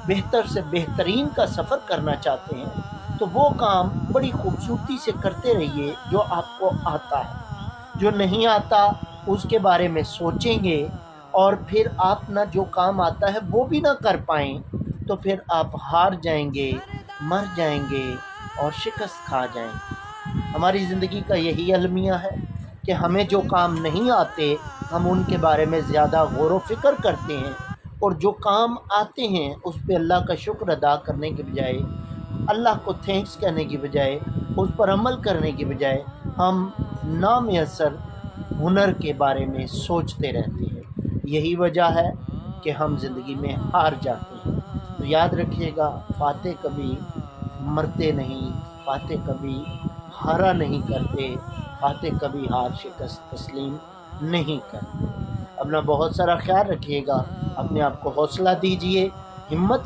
بہتر سے بہترین کا سفر کرنا چاہتے ہیں تو وہ کام بڑی خوبصورتی سے کرتے رہیے جو آپ کو آتا ہے. جو نہیں آتا اس کے بارے میں سوچیں گے اور پھر آپ نہ جو کام آتا ہے وہ بھی نہ کر پائیں تو پھر آپ ہار جائیں گے، مر جائیں گے اور شکست کھا جائیں گے. ہماری زندگی کا یہی المیہ ہے کہ ہمیں جو کام نہیں آتے ہم ان کے بارے میں زیادہ غور و فکر کرتے ہیں، اور جو کام آتے ہیں اس پہ اللہ کا شکر ادا کرنے کے بجائے، اللہ کو تھینکس کہنے کی بجائے، اس پر عمل کرنے کی بجائے ہم نامیسر ہنر کے بارے میں سوچتے رہتے ہیں. یہی وجہ ہے کہ ہم زندگی میں ہار جاتے ہیں. تو یاد رکھیے گا، فاتح کبھی مرتے نہیں، فاتح کبھی ہارا نہیں کرتے، فاتح کبھی ہار شکست تسلیم نہیں کرتے. اپنا بہت سارا خیال رکھیے گا، اپنے آپ کو حوصلہ دیجیے، ہمت